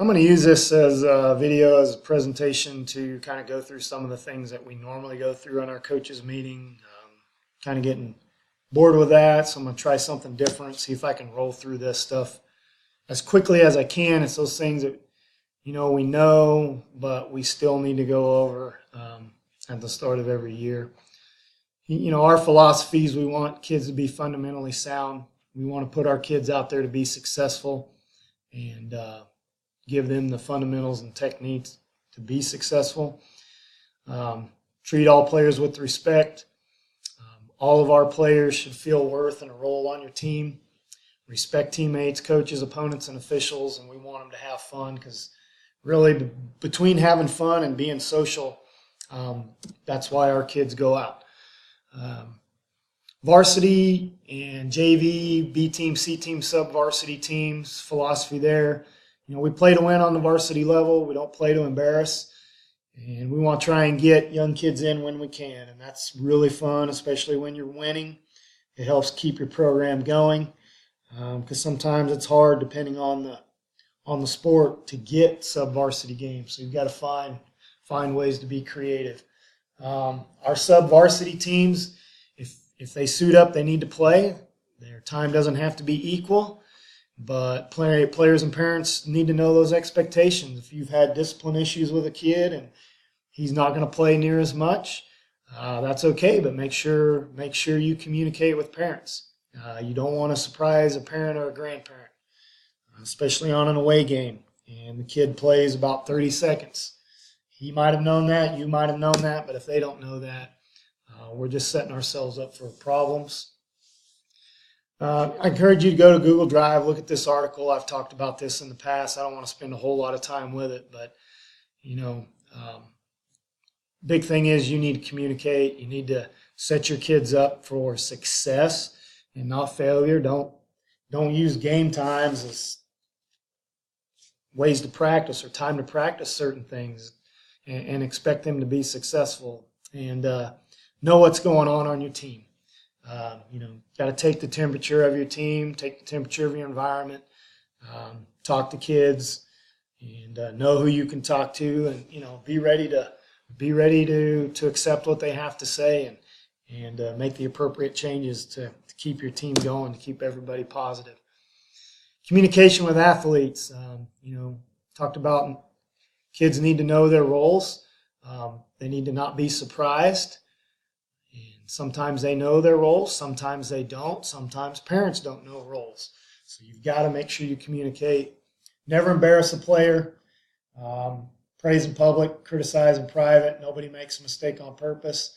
I'm going to use this as a video, as a presentation to kind of go through some of the things that we normally go through on our coaches meeting. Kind of getting bored with that, so I'm going to try something different, see if I can roll through this stuff as quickly as I can. It's those things that, we know, but we still need to go over at the start of every year. Our philosophy is we want kids to be fundamentally sound. We want to put our kids out there to be successful and give them the fundamentals and techniques to be successful. Treat all players with respect. All of our players should feel worth and a role on your team. Respect teammates, coaches, opponents, and officials, and we want them to have fun because really between having fun and being social, that's why our kids go out. Varsity and JV, B team, C team, sub-varsity teams, philosophy there. We play to win on the varsity level. We don't play to embarrass. And we want to try and get young kids in when we can. And that's really fun, especially when you're winning. It helps keep your program going because sometimes it's hard, depending on the sport, to get sub-varsity games. So you've got to find ways to be creative. Our sub-varsity teams, if they suit up, they need to play. Their time doesn't have to be equal. But players and parents need to know those expectations. If you've had discipline issues with a kid and he's not going to play near as much, that's okay. But make sure you communicate with parents. You don't want to surprise a parent or a grandparent, especially on an away game. And the kid plays about 30 seconds. He might have known that. You might have known that. But if they don't know that, we're just setting ourselves up for problems. I encourage you to go to Google Drive, look at this article. I've talked about this in the past. I don't want to spend a whole lot of time with it, but, big thing is you need to communicate. You need to set your kids up for success and not failure. Don't use game times as ways to practice or time to practice certain things and expect them to be successful. And know what's going on your team. Got to take the temperature of your team, take the temperature of your environment, talk to kids, and know who you can talk to, and be ready to accept what they have to say, and make the appropriate changes to keep your team going, to keep everybody positive. Communication with athletes, talked about kids need to know their roles. They need to not be surprised. Sometimes they know their roles, sometimes they don't. Sometimes parents don't know roles. So you've got to make sure you communicate. Never embarrass a player. Praise in public, criticize in private. Nobody makes a mistake on purpose.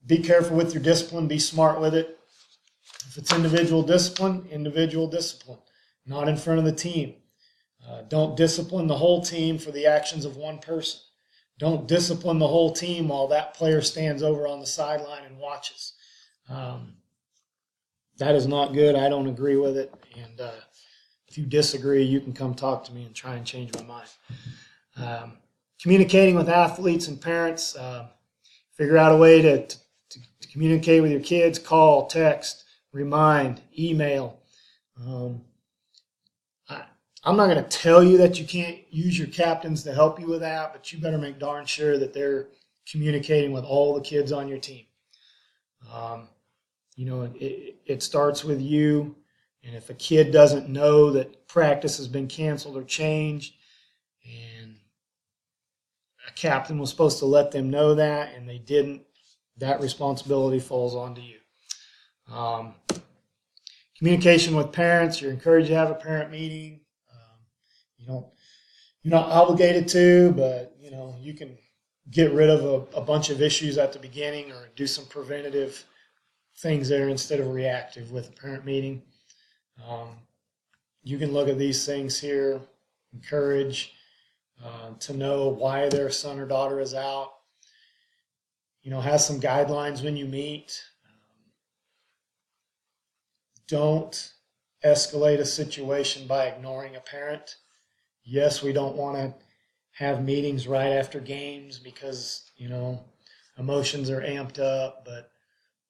Be careful with your discipline. Be smart with it. If it's individual discipline, not in front of the team. Don't discipline the whole team for the actions of one person. Don't discipline the whole team while that player stands over on the sideline and watches. That is not good. I don't agree with it. And if you disagree, you can come talk to me and try and change my mind. Communicating with athletes and parents, figure out a way to communicate with your kids. Call, text, remind, email. I'm not going to tell you that you can't use your captains to help you with that, but you better make darn sure that they're communicating with all the kids on your team. It starts with you, and if a kid doesn't know that practice has been canceled or changed, and a captain was supposed to let them know that, and they didn't, that responsibility falls onto you. Communication with parents, you're encouraged to have a parent meeting. You're not obligated to, but you can get rid of a bunch of issues at the beginning or do some preventative things there instead of reactive with a parent meeting. You can look at these things here, encourage to know why their son or daughter is out. Have some guidelines when you meet. Don't escalate a situation by ignoring a parent. Yes, we don't want to have meetings right after games because, emotions are amped up, but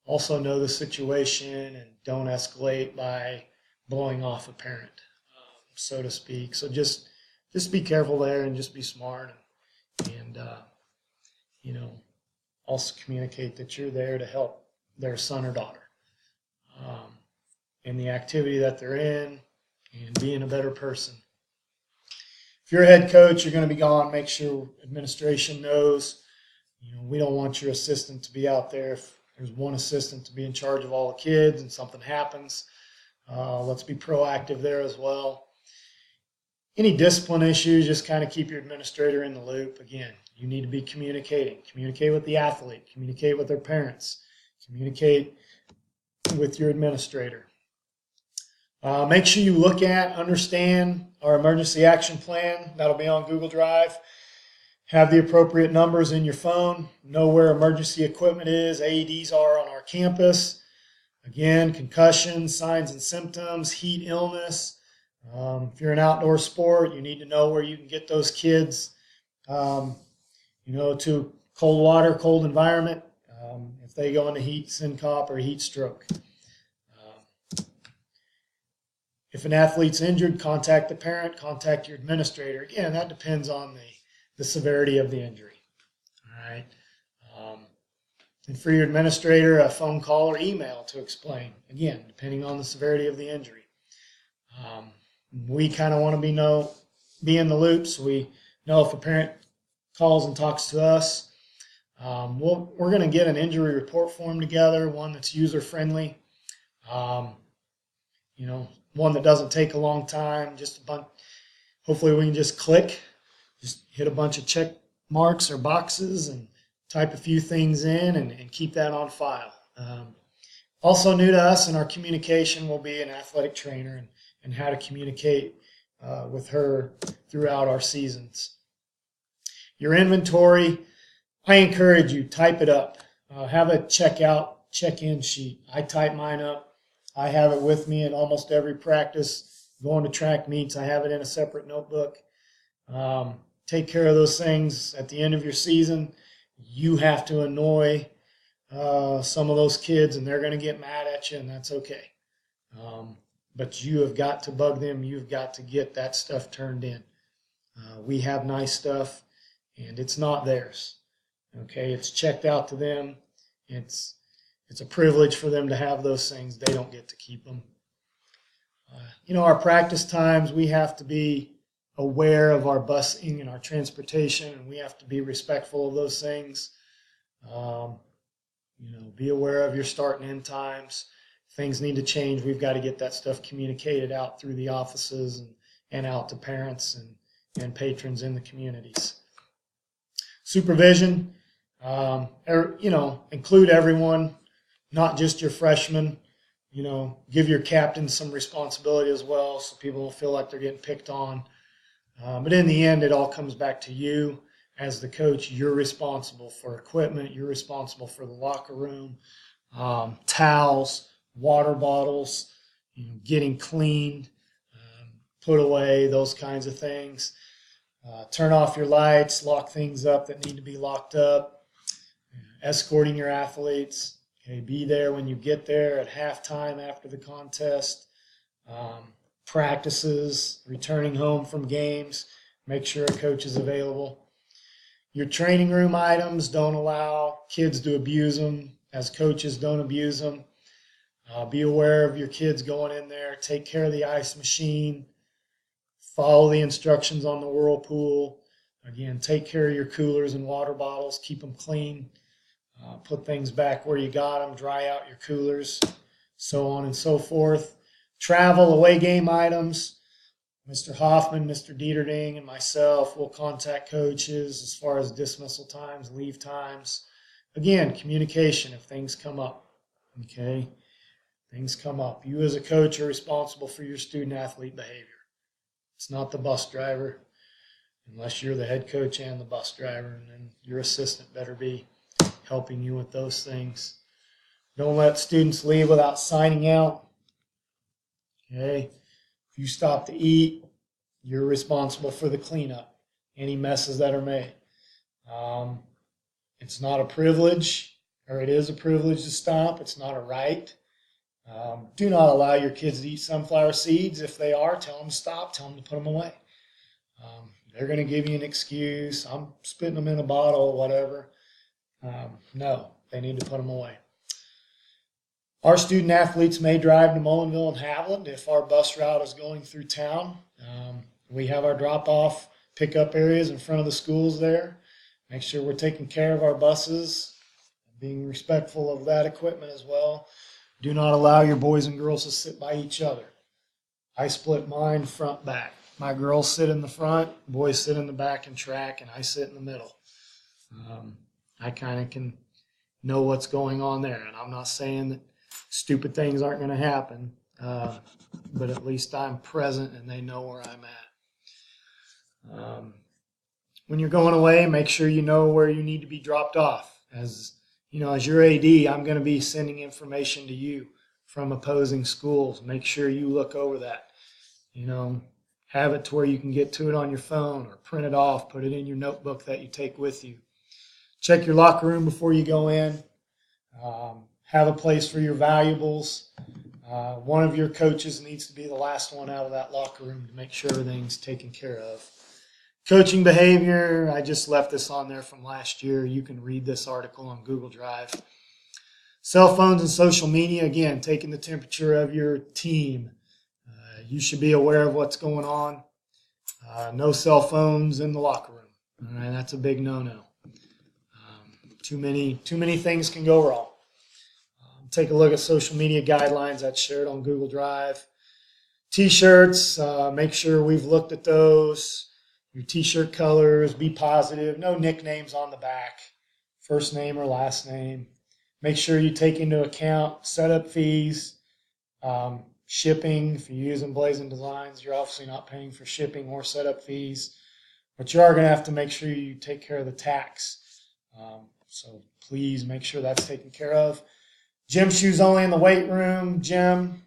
also know the situation and don't escalate by blowing off a parent. so to speak. So just be careful there and just be smart and also communicate that you're there to help their son or daughter in the activity that they're in and being a better person. If you're a head coach, you're going to be gone. Make sure administration knows. We don't want your assistant to be out there. If there's one assistant to be in charge of all the kids and something happens, let's be proactive there as well. Any discipline issues, just kind of keep your administrator in the loop. Again, you need to be communicating. Communicate with the athlete. Communicate with their parents. Communicate with your administrator. Make sure you look at, understand our emergency action plan. That'll be on Google Drive. Have the appropriate numbers in your phone. Know where emergency equipment is. AEDs are on our campus. Again, concussions, signs and symptoms, heat illness. If you're an outdoor sport, you need to know where you can get those kids, to cold water, cold environment. If they go into heat syncope or heat stroke. If an athlete's injured, contact the parent, contact your administrator. Again, that depends on the severity of the injury. All right. And for your administrator, a phone call or email to explain. Again, depending on the severity of the injury. We kind of want to be in the loop, so we know if a parent calls and talks to us. We're going to get an injury report form together, one that's user-friendly, one that doesn't take a long time, just a bunch. Hopefully we can just hit a bunch of check marks or boxes and type a few things in and keep that on file. Also new to us in our communication will be an athletic trainer and how to communicate with her throughout our seasons. Your inventory, I encourage you, type it up. Have a check-in sheet. I type mine up. I have it with me in almost every practice. Going to track meets, I have it in a separate notebook. Take care of those things at the end of your season. You have to annoy some of those kids, and they're going to get mad at you, and that's okay. But you have got to bug them. You've got to get that stuff turned in. We have nice stuff, and it's not theirs. Okay, it's checked out to them. It's a privilege for them to have those things. They don't get to keep them. Our practice times, we have to be aware of our busing and our transportation, and we have to be respectful of those things. Be aware of your start and end times. Things need to change. We've got to get that stuff communicated out through the offices and out to parents and patrons in the communities. Supervision, include everyone, not just your freshmen. Give your captain some responsibility as well so people don't feel like they're getting picked on. But in the end, it all comes back to you as the coach. You're responsible for equipment. You're responsible for the locker room, towels, water bottles, getting cleaned, put away, those kinds of things. Turn off your lights, lock things up that need to be locked up, escorting your athletes. Okay, be there when you get there at halftime after the contest, practices, returning home from games, make sure a coach is available. Your training room items, don't allow kids to abuse them. As coaches, don't abuse them. Be aware of your kids going in there. Take care of the ice machine. Follow the instructions on the whirlpool. Again, take care of your coolers and water bottles. Keep them clean. Put things back where you got them. Dry out your coolers, so on and so forth. Travel, away game items. Mr. Hoffman, Mr. Dieterding, and myself will contact coaches as far as dismissal times, leave times. Again, communication if things come up. Okay? Things come up. You as a coach are responsible for your student-athlete behavior. It's not the bus driver, unless you're the head coach and the bus driver, and then your assistant better be helping you with those things. Don't let students leave without signing out. Okay? If you stop to eat, you're responsible for the cleanup, any messes that are made. It's not a privilege, or it is a privilege to stop. It's not a right. Do not allow your kids to eat sunflower seeds. If they are, tell them to stop. Tell them to put them away. They're going to give you an excuse. I'm spitting them in a bottle, whatever. No, they need to put them away. Our student athletes may drive to Mullinville and Haviland if our bus route is going through town. We have our drop-off pickup areas in front of the schools there. Make sure we're taking care of our buses, being respectful of that equipment as well. Do not allow your boys and girls to sit by each other. I split mine front back. My girls sit in the front, boys sit in the back and track, and I sit in the middle. I kind of can know what's going on there, and I'm not saying that stupid things aren't going to happen, but at least I'm present and they know where I'm at. When you're going away, make sure you know where you need to be dropped off. As you know, as your AD, I'm going to be sending information to you from opposing schools. Make sure you look over that. You know, have it to where you can get to it on your phone or print it off, put it in your notebook that you take with you. Check your locker room before you go in. Have a place for your valuables. One of your coaches needs to be the last one out of that locker room to make sure everything's taken care of. Coaching behavior, I just left this on there from last year. You can read this article on Google Drive. Cell phones and social media, again, taking the temperature of your team. You should be aware of what's going on. No cell phones in the locker room. All right, that's a big no-no. Too many things can go wrong. Take a look at social media guidelines that's shared on Google Drive. T-shirts, make sure we've looked at those. Your T-shirt colors, be positive. No nicknames on the back. First name or last name. Make sure you take into account setup fees, shipping. If you're using Blazing Designs, you're obviously not paying for shipping or setup fees. But you are going to have to make sure you take care of the tax. So please make sure that's taken care of. Gym shoes only in the weight room. Gym.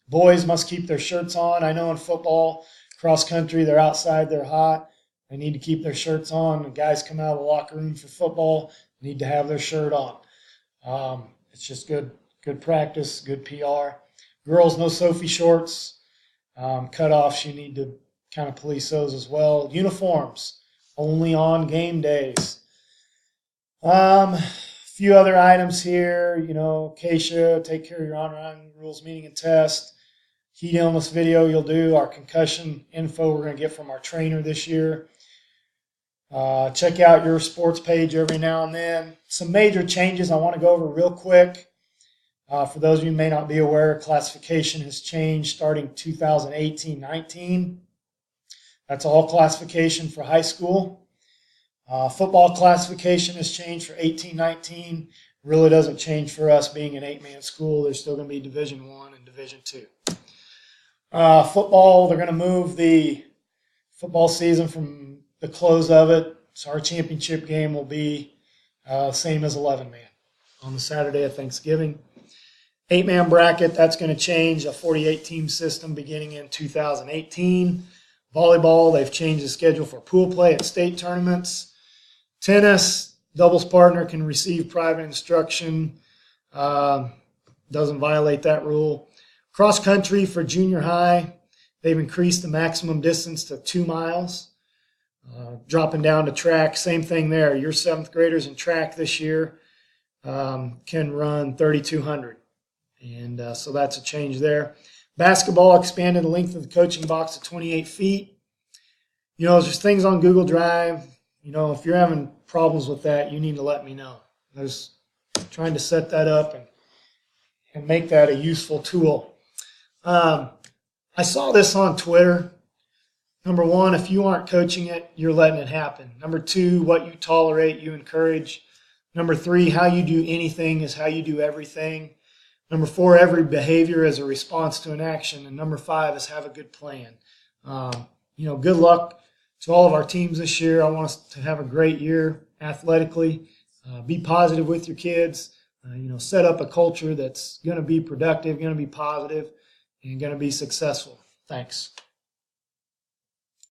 Boys must keep their shirts on. I know in football, cross country, they're outside, they're hot. They need to keep their shirts on. The guys come out of the locker room for football, need to have their shirt on. It's just good practice, good PR. Girls, no Sophie shorts. Cutoffs, you need to kind of police those as well. Uniforms, only on game days. Few other items here, you know, Keisha, take care of your on rules meeting and test. Heat illness video you'll do, our concussion info we're going to get from our trainer this year. Check out your sports page every now and then. Some major changes I want to go over real quick. For those of you who may not be aware, classification has changed starting 2018-19. That's all classification for high school. Football classification has changed for 18-19. Really doesn't change for us being an 8-man school. There's still going to be Division I and Division II. Football, they're going to move the football season from the close of it. So our championship game will be same as 11-man on the Saturday of Thanksgiving. 8-man bracket, that's going to change, a 48-team system beginning in 2018. Volleyball, they've changed the schedule for pool play at state tournaments. Tennis, doubles partner can receive private instruction. Doesn't violate that rule. Cross country for junior high, they've increased the maximum distance to 2 miles. Dropping down to track, same thing there. Your 7th graders in track this year can run 3,200. And so that's a change there. Basketball expanded the length of the coaching box to 28 feet. You know, there's things on Google Drive. You know, if you're having problems with that, you need to let me know. There's trying to set that up and make that a useful tool. I saw this on Twitter. Number 1, if you aren't coaching it, you're letting it happen. Number 2, what you tolerate, you encourage. Number 3, how you do anything is how you do everything. Number 4, every behavior is a response to an action. And number 5 is have a good plan. You know, good luck to all of our teams this year. I want us to have a great year athletically. Be positive with your kids. You know, set up a culture that's going to be productive, going to be positive, and going to be successful. Thanks.